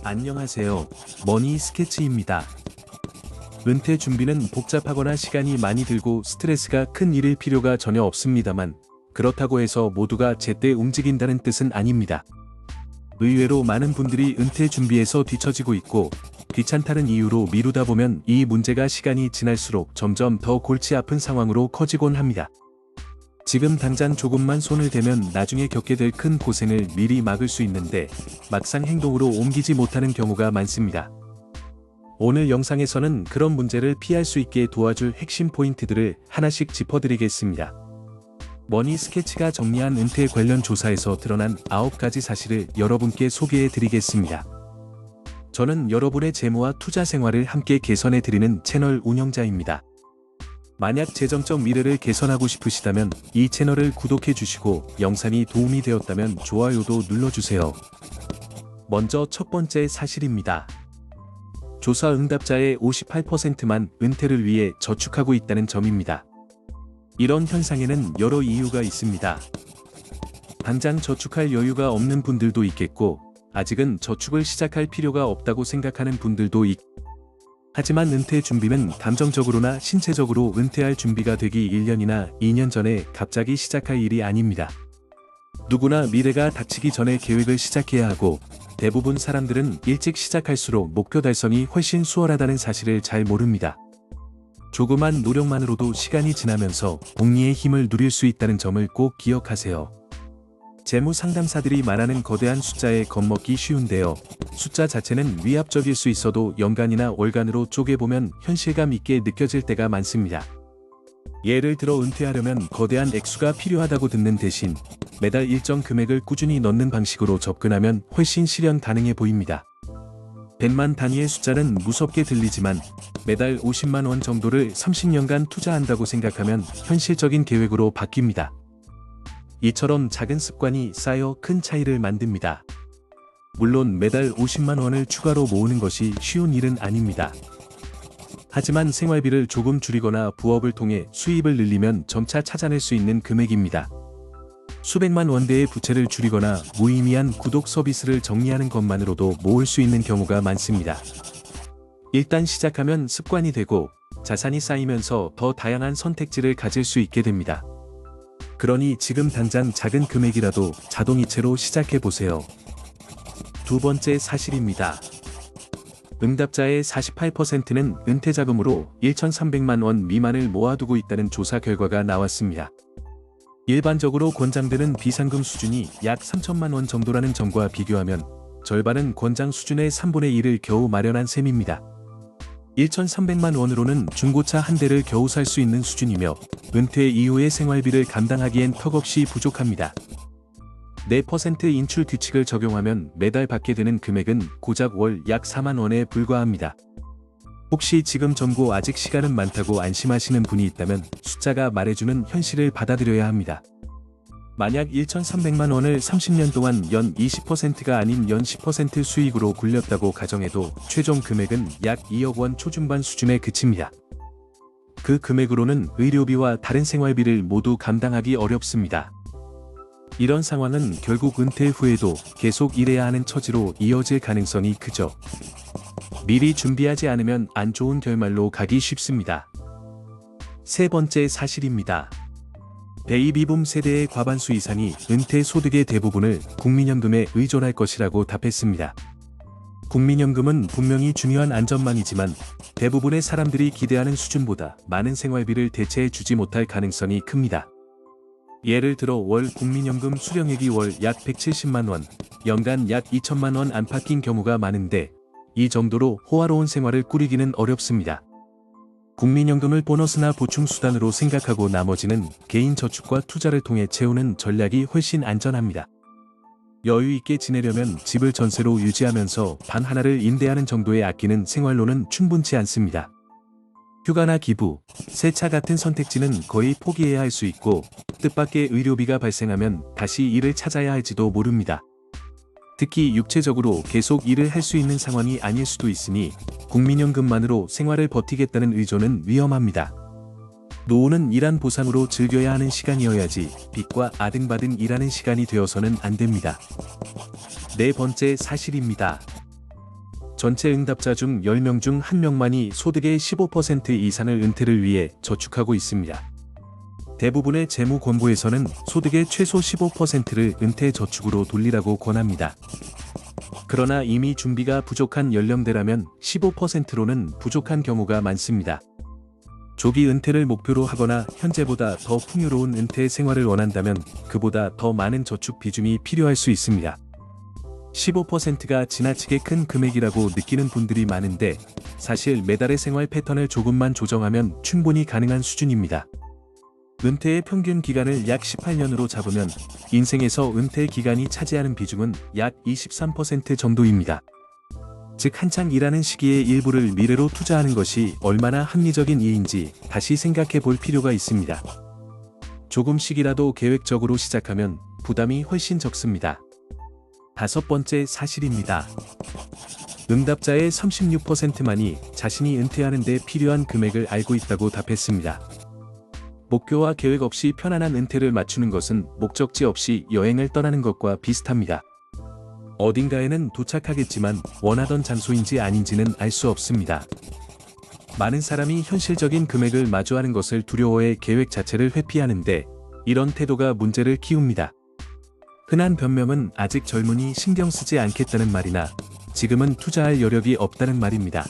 안녕하세요. 머니 스케치입니다. 은퇴 준비는 복잡하거나 시간이 많이 들고 스트레스가 큰 일일 필요가 전혀 없습니다만, 그렇다고 해서 모두가 제때 움직인다는 뜻은 아닙니다. 의외로 많은 분들이 은퇴 준비에서 뒤처지고 있고, 귀찮다는 이유로 미루다 보면 이 문제가 시간이 지날수록 점점 더 골치 아픈 상황으로 커지곤 합니다. 지금 당장 조금만 손을 대면 나중에 겪게 될 큰 고생을 미리 막을 수 있는데 막상 행동으로 옮기지 못하는 경우가 많습니다. 오늘 영상에서는 그런 문제를 피할 수 있게 도와줄 핵심 포인트들을 하나씩 짚어드리겠습니다. 머니 스케치가 정리한 은퇴 관련 조사에서 드러난 9가지 사실을 여러분께 소개해드리겠습니다. 저는 여러분의 재무와 투자 생활을 함께 개선해드리는 채널 운영자입니다. 만약 재정적 미래를 개선하고 싶으시다면 이 채널을 구독해주시고 영상이 도움이 되었다면 좋아요도 눌러주세요. 먼저 첫 번째 사실입니다. 조사 응답자의 58%만 은퇴를 위해 저축하고 있다는 점입니다. 이런 현상에는 여러 이유가 있습니다. 당장 저축할 여유가 없는 분들도 있겠고, 아직은 저축을 시작할 필요가 없다고 생각하는 분들도 있고, 하지만 은퇴 준비는 감정적으로나 신체적으로 은퇴할 준비가 되기 1년이나 2년 전에 갑자기 시작할 일이 아닙니다. 누구나 미래가 닥치기 전에 계획을 시작해야 하고, 대부분 사람들은 일찍 시작할수록 목표 달성이 훨씬 수월하다는 사실을 잘 모릅니다. 조그만 노력만으로도 시간이 지나면서 복리의 힘을 누릴 수 있다는 점을 꼭 기억하세요. 재무 상담사들이 말하는 거대한 숫자에 겁먹기 쉬운데요. 숫자 자체는 위압적일 수 있어도 연간이나 월간으로 쪼개보면 현실감 있게 느껴질 때가 많습니다. 예를 들어 은퇴하려면 거대한 액수가 필요하다고 듣는 대신 매달 일정 금액을 꾸준히 넣는 방식으로 접근하면 훨씬 실현 가능해 보입니다. 100만 단위의 숫자는 무섭게 들리지만 매달 50만 원 정도를 30년간 투자한다고 생각하면 현실적인 계획으로 바뀝니다. 이처럼 작은 습관이 쌓여 큰 차이를 만듭니다. 물론 매달 50만 원을 추가로 모으는 것이 쉬운 일은 아닙니다. 하지만 생활비를 조금 줄이거나 부업을 통해 수입을 늘리면 점차 찾아낼 수 있는 금액입니다. 수백만 원대의 부채를 줄이거나 무의미한 구독 서비스를 정리하는 것만으로도 모을 수 있는 경우가 많습니다. 일단 시작하면 습관이 되고 자산이 쌓이면서 더 다양한 선택지를 가질 수 있게 됩니다. 그러니 지금 당장 작은 금액이라도 자동이체로 시작해보세요. 두 번째 사실입니다. 응답자의 48%는 은퇴자금으로 1,300만 원 미만을 모아두고 있다는 조사 결과가 나왔습니다. 일반적으로 권장되는 비상금 수준이 약 3천만 원 정도라는 점과 비교하면 절반은 권장 수준의 3분의 1을 겨우 마련한 셈입니다. 1,300만 원으로는 중고차 한 대를 겨우 살 수 있는 수준이며 은퇴 이후의 생활비를 감당하기엔 턱없이 부족합니다. 4% 인출 규칙을 적용하면 매달 받게 되는 금액은 고작 월 약 4만 원에 불과합니다. 혹시 지금 젊고 아직 시간은 많다고 안심하시는 분이 있다면 숫자가 말해주는 현실을 받아들여야 합니다. 만약 1,300만 원을 30년 동안 연 20%가 아닌 연 10% 수익으로 굴렸다고 가정해도 최종 금액은 약 2억 원 초중반 수준에 그칩니다. 그 금액으로는 의료비와 다른 생활비를 모두 감당하기 어렵습니다. 이런 상황은 결국 은퇴 후에도 계속 일해야 하는 처지로 이어질 가능성이 크죠. 미리 준비하지 않으면 안 좋은 결말로 가기 쉽습니다. 세 번째 사실입니다. 베이비붐 세대의 과반수 이상이 은퇴 소득의 대부분을 국민연금에 의존할 것이라고 답했습니다. 국민연금은 분명히 중요한 안전망이지만 대부분의 사람들이 기대하는 수준보다 많은 생활비를 대체해 주지 못할 가능성이 큽니다. 예를 들어 월 국민연금 수령액이 월 약 170만 원, 연간 약 2천만 원 안팎인 경우가 많은데 이 정도로 호화로운 생활을 꾸리기는 어렵습니다. 국민연금을 보너스나 보충수단으로 생각하고 나머지는 개인 저축과 투자를 통해 채우는 전략이 훨씬 안전합니다. 여유 있게 지내려면 집을 전세로 유지하면서 방 하나를 임대하는 정도의 아끼는 생활로는 충분치 않습니다. 휴가나 기부, 새 차 같은 선택지는 거의 포기해야 할 수 있고 뜻밖의 의료비가 발생하면 다시 일을 찾아야 할지도 모릅니다. 특히 육체적으로 계속 일을 할 수 있는 상황이 아닐 수도 있으니 국민연금만으로 생활을 버티겠다는 의존은 위험합니다. 노후는 일한 보상으로 즐겨야 하는 시간이어야지 빚과 아등바등 일하는 시간이 되어서는 안 됩니다. 네 번째 사실입니다. 전체 응답자 중 10명 중 1명만이 소득의 15% 이상을 은퇴를 위해 저축하고 있습니다. 대부분의 재무 권고에서는 소득의 최소 15%를 은퇴 저축으로 돌리라고 권합니다. 그러나 이미 준비가 부족한 연령대라면 15%로는 부족한 경우가 많습니다. 조기 은퇴를 목표로 하거나 현재보다 더 풍요로운 은퇴 생활을 원한다면 그보다 더 많은 저축 비중이 필요할 수 있습니다. 15%가 지나치게 큰 금액이라고 느끼는 분들이 많은데 사실 매달의 생활 패턴을 조금만 조정하면 충분히 가능한 수준입니다. 은퇴의 평균 기간을 약 18년으로 잡으면 인생에서 은퇴 기간이 차지하는 비중은 약 23% 정도입니다. 즉 한창 일하는 시기의 일부를 미래로 투자하는 것이 얼마나 합리적인 이해인지 다시 생각해 볼 필요가 있습니다. 조금씩이라도 계획적으로 시작하면 부담이 훨씬 적습니다. 5번째 사실입니다. 응답자의 36%만이 자신이 은퇴하는 데 필요한 금액을 알고 있다고 답했습니다. 목표와 계획 없이 편안한 은퇴를 맞추는 것은 목적지 없이 여행을 떠나는 것과 비슷합니다. 어딘가에는 도착하겠지만 원하던 장소인지 아닌지는 알 수 없습니다. 많은 사람이 현실적인 금액을 마주하는 것을 두려워해 계획 자체를 회피하는데 이런 태도가 문제를 키웁니다. 흔한 변명은 아직 젊으니 신경 쓰지 않겠다는 말이나 지금은 투자할 여력이 없다는 말입니다.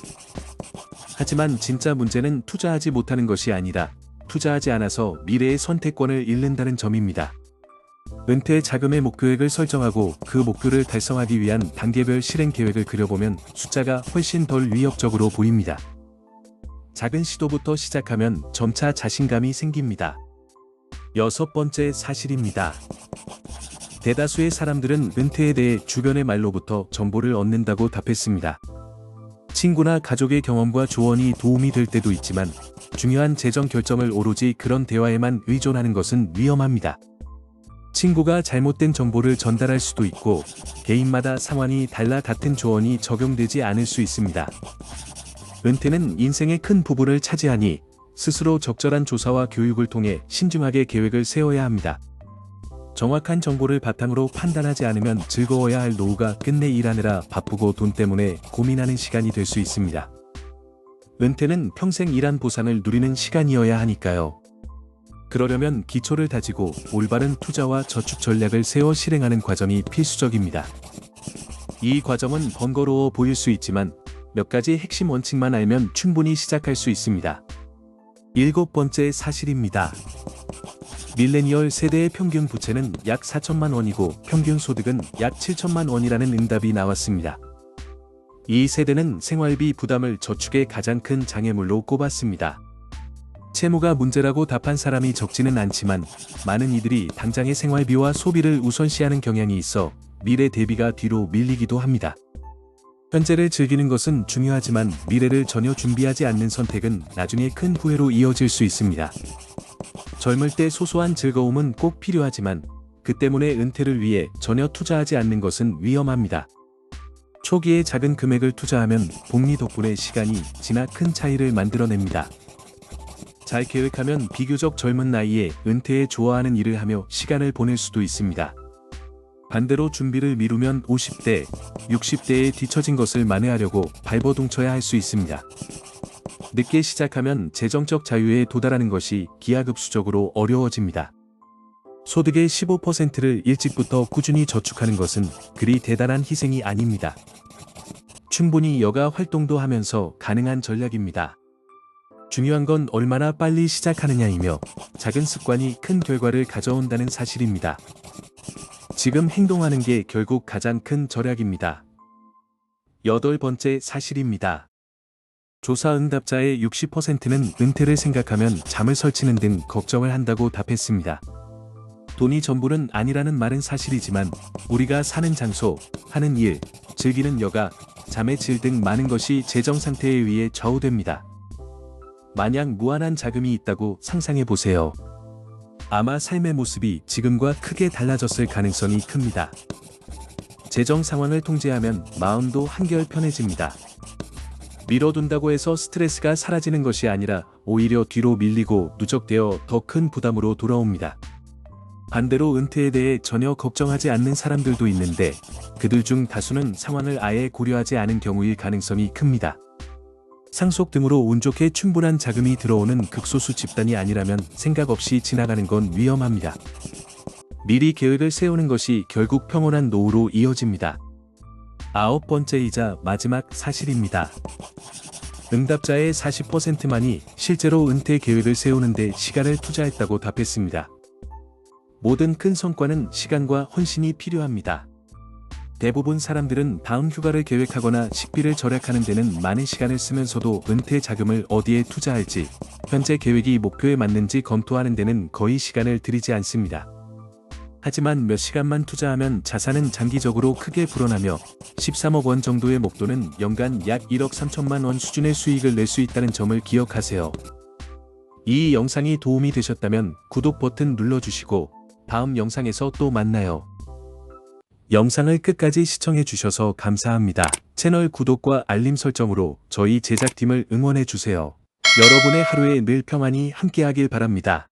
하지만 진짜 문제는 투자하지 못하는 것이 아니라 투자하지 않아서 미래의 선택권을 잃는다는 점입니다. 은퇴 자금의 목표액을 설정하고 그 목표를 달성하기 위한 단계별 실행 계획을 그려보면 숫자가 훨씬 덜 위협적으로 보입니다. 작은 시도부터 시작하면 점차 자신감이 생깁니다. 6번째 사실입니다. 대다수의 사람들은 은퇴에 대해 주변의 말로부터 정보를 얻는다고 답했습니다. 친구나 가족의 경험과 조언이 도움이 될 때도 있지만 중요한 재정 결정을 오로지 그런 대화에만 의존하는 것은 위험합니다. 친구가 잘못된 정보를 전달할 수도 있고 개인마다 상황이 달라 같은 조언이 적용되지 않을 수 있습니다. 은퇴는 인생의 큰 부분을 차지하니 스스로 적절한 조사와 교육을 통해 신중하게 계획을 세워야 합니다. 정확한 정보를 바탕으로 판단하지 않으면 즐거워야 할 노후가 끝내 일하느라 바쁘고 돈 때문에 고민하는 시간이 될 수 있습니다. 은퇴는 평생 일한 보상을 누리는 시간이어야 하니까요. 그러려면 기초를 다지고 올바른 투자와 저축 전략을 세워 실행하는 과정이 필수적입니다. 이 과정은 번거로워 보일 수 있지만 몇 가지 핵심 원칙만 알면 충분히 시작할 수 있습니다. 7번째 사실입니다. 밀레니얼 세대의 평균 부채는 약 4천만 원이고 평균 소득은 약 7천만 원이라는 응답이 나왔습니다. 이 세대는 생활비 부담을 저축의 가장 큰 장애물로 꼽았습니다. 채무가 문제라고 답한 사람이 적지는 않지만 많은 이들이 당장의 생활비와 소비를 우선시하는 경향이 있어 미래 대비가 뒤로 밀리기도 합니다. 현재를 즐기는 것은 중요하지만 미래를 전혀 준비하지 않는 선택은 나중에 큰 후회로 이어질 수 있습니다. 젊을 때 소소한 즐거움은 꼭 필요하지만 그 때문에 은퇴를 위해 전혀 투자하지 않는 것은 위험합니다. 초기에 작은 금액을 투자하면 복리 덕분에 시간이 지나 큰 차이를 만들어냅니다. 잘 계획하면 비교적 젊은 나이에 은퇴에 좋아하는 일을 하며 시간을 보낼 수도 있습니다. 반대로 준비를 미루면 50대, 60대에 뒤처진 것을 만회하려고 발버둥쳐야 할 수 있습니다. 늦게 시작하면 재정적 자유에 도달하는 것이 기하급수적으로 어려워집니다. 소득의 15%를 일찍부터 꾸준히 저축하는 것은 그리 대단한 희생이 아닙니다. 충분히 여가 활동도 하면서 가능한 전략입니다. 중요한 건 얼마나 빨리 시작하느냐이며 작은 습관이 큰 결과를 가져온다는 사실입니다. 지금 행동하는 게 결국 가장 큰 절약입니다. 8번째 사실입니다. 조사 응답자의 60%는 은퇴를 생각하면 잠을 설치는 등 걱정을 한다고 답했습니다. 돈이 전부는 아니라는 말은 사실이지만 우리가 사는 장소, 하는 일, 즐기는 여가, 잠의 질 등 많은 것이 재정 상태에 의해 좌우됩니다. 만약 무한한 자금이 있다고 상상해 보세요. 아마 삶의 모습이 지금과 크게 달라졌을 가능성이 큽니다. 재정 상황을 통제하면 마음도 한결 편해집니다. 미뤄둔다고 해서 스트레스가 사라지는 것이 아니라 오히려 뒤로 밀리고 누적되어 더 큰 부담으로 돌아옵니다. 반대로 은퇴에 대해 전혀 걱정하지 않는 사람들도 있는데 그들 중 다수는 상황을 아예 고려하지 않은 경우일 가능성이 큽니다. 상속 등으로 운 좋게 충분한 자금이 들어오는 극소수 집단이 아니라면 생각 없이 지나가는 건 위험합니다. 미리 계획을 세우는 것이 결국 평온한 노후로 이어집니다. 9번째이자 마지막 사실입니다. 응답자의 40%만이 실제로 은퇴 계획을 세우는데 시간을 투자했다고 답했습니다. 모든 큰 성과는 시간과 헌신이 필요합니다. 대부분 사람들은 다음 휴가를 계획하거나 식비를 절약하는 데는 많은 시간을 쓰면서도 은퇴 자금을 어디에 투자할지, 현재 계획이 목표에 맞는지 검토하는 데는 거의 시간을 들이지 않습니다. 하지만 몇 시간만 투자하면 자산은 장기적으로 크게 불어나며 13억 원 정도의 목돈은 연간 약 1억 3천만 원 수준의 수익을 낼 수 있다는 점을 기억하세요. 이 영상이 도움이 되셨다면 구독 버튼 눌러주시고 다음 영상에서 또 만나요. 영상을 끝까지 시청해주셔서 감사합니다. 채널 구독과 알림 설정으로 저희 제작팀을 응원해주세요. 여러분의 하루에 늘 평안히 함께하길 바랍니다.